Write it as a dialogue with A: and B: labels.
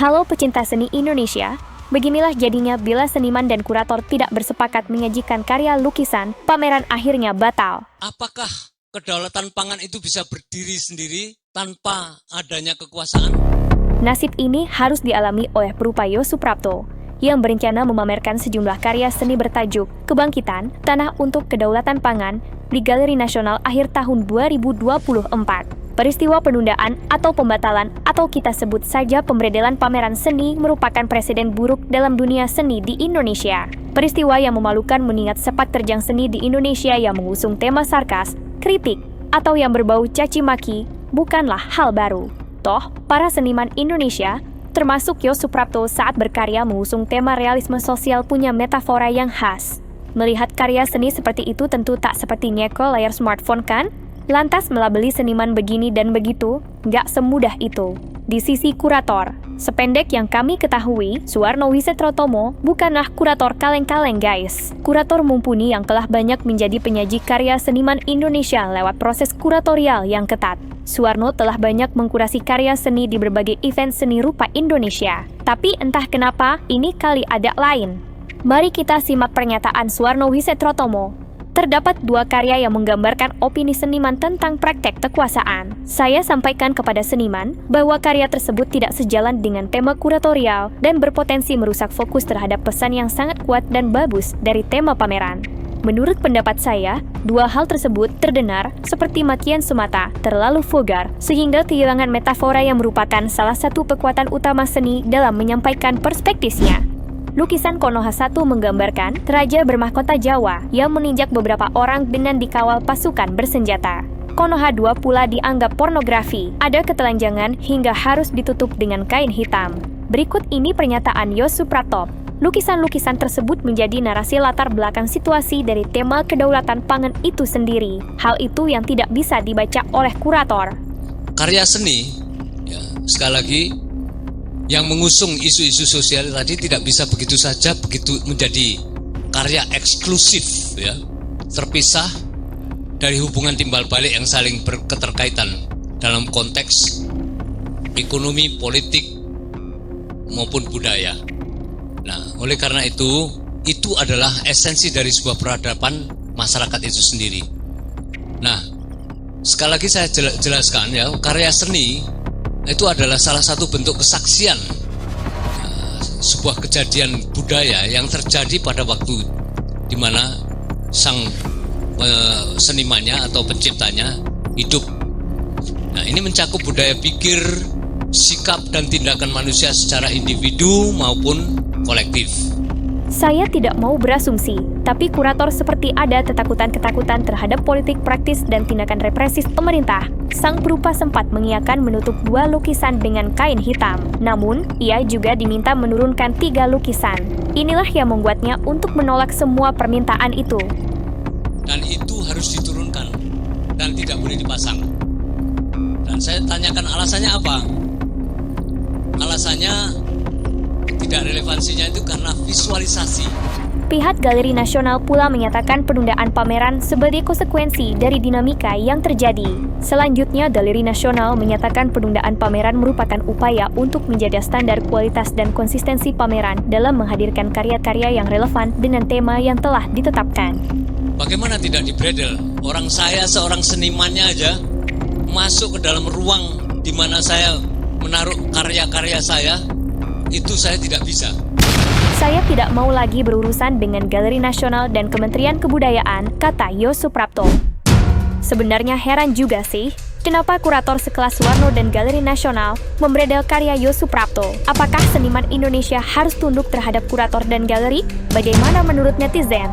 A: Halo pecinta seni Indonesia, beginilah jadinya bila seniman dan kurator tidak bersepakat menyajikan karya lukisan, pameran akhirnya batal.
B: Apakah kedaulatan pangan itu bisa berdiri sendiri tanpa adanya kekuasaan?
A: Nasib ini harus dialami oleh Perupayo Suprapto, yang berencana memamerkan sejumlah karya seni bertajuk Kebangkitan Tanah untuk Kedaulatan Pangan di Galeri Nasional akhir tahun 2024. Peristiwa penundaan atau pembatalan atau kita sebut saja pemberedelan pameran seni merupakan presiden buruk dalam dunia seni di Indonesia. Peristiwa yang memalukan mengingat sepak terjang seni di Indonesia yang mengusung tema sarkas, kritik, atau yang berbau caci maki bukanlah hal baru. Toh, para seniman Indonesia, termasuk Yos Suprapto saat berkarya mengusung tema realisme sosial punya metafora yang khas. Melihat karya seni seperti itu tentu tak seperti nyekol layar smartphone kan? Lantas melabeli seniman begini dan begitu, nggak semudah itu. Di sisi kurator, sependek yang kami ketahui, Suwarno Wisetrotomo bukanlah kurator kaleng-kaleng guys. Kurator mumpuni yang telah banyak menjadi penyaji karya seniman Indonesia lewat proses kuratorial yang ketat. Suwarno telah banyak mengkurasi karya seni di berbagai event seni rupa Indonesia. Tapi entah kenapa, ini kali ada lain. Mari kita simak pernyataan Suwarno Wisetrotomo. Terdapat dua karya yang menggambarkan opini seniman tentang praktek kekuasaan. Saya sampaikan kepada seniman bahwa karya tersebut tidak sejalan dengan tema kuratorial dan berpotensi merusak fokus terhadap pesan yang sangat kuat dan bagus dari tema pameran. Menurut pendapat saya, dua hal tersebut terdengar seperti makian semata, terlalu vulgar, sehingga kehilangan metafora yang merupakan salah satu kekuatan utama seni dalam menyampaikan perspektifnya. Lukisan Konoha 1 menggambarkan raja bermahkota Jawa yang meninjak beberapa orang dengan dikawal pasukan bersenjata. Konoha 2 pula dianggap pornografi, ada ketelanjangan hingga harus ditutup dengan kain hitam. Berikut ini pernyataan Yos Suprapto. Lukisan-lukisan tersebut menjadi narasi latar belakang situasi dari tema kedaulatan pangan itu sendiri. Hal itu yang tidak bisa dibaca oleh kurator.
B: Karya seni, sekali lagi, yang mengusung isu-isu sosial tadi tidak bisa begitu saja begitu menjadi karya eksklusif, terpisah dari hubungan timbal balik yang saling berketerkaitan dalam konteks ekonomi, politik maupun budaya. Nah, oleh karena itu adalah esensi dari sebuah peradaban masyarakat itu sendiri. Nah, sekali lagi saya jelaskan karya seni itu adalah salah satu bentuk kesaksian sebuah kejadian budaya yang terjadi pada waktu di mana sang senimannya atau penciptanya hidup. Nah, ini mencakup budaya pikir, sikap dan tindakan manusia secara individu maupun kolektif.
A: Saya tidak mau berasumsi, tapi kurator seperti ada ketakutan-ketakutan terhadap politik praktis dan tindakan represif pemerintah. Sang perupa sempat mengiyakan menutup dua lukisan dengan kain hitam. Namun, ia juga diminta menurunkan 3 lukisan. Inilah yang membuatnya untuk menolak semua permintaan itu.
B: Dan itu harus diturunkan dan tidak boleh dipasang. Dan saya tanyakan alasannya apa? Alasannya tidak relevansinya itu karena visualisasi.
A: Pihak Galeri Nasional pula menyatakan penundaan pameran sebagai konsekuensi dari dinamika yang terjadi. Selanjutnya, Galeri Nasional menyatakan penundaan pameran merupakan upaya untuk menjaga standar kualitas dan konsistensi pameran dalam menghadirkan karya-karya yang relevan dengan tema yang telah ditetapkan.
B: Bagaimana tidak dibredel? Orang saya seorang senimannya aja masuk ke dalam ruang di mana saya menaruh karya-karya saya, itu saya tidak bisa.
A: Saya tidak mau lagi berurusan dengan Galeri Nasional dan Kementerian Kebudayaan, kata Yos Suprapto. Sebenarnya heran juga sih, kenapa kurator sekelas Suwarno dan Galeri Nasional membredel karya Yos Suprapto? Apakah seniman Indonesia harus tunduk terhadap kurator dan galeri? Bagaimana menurut netizen?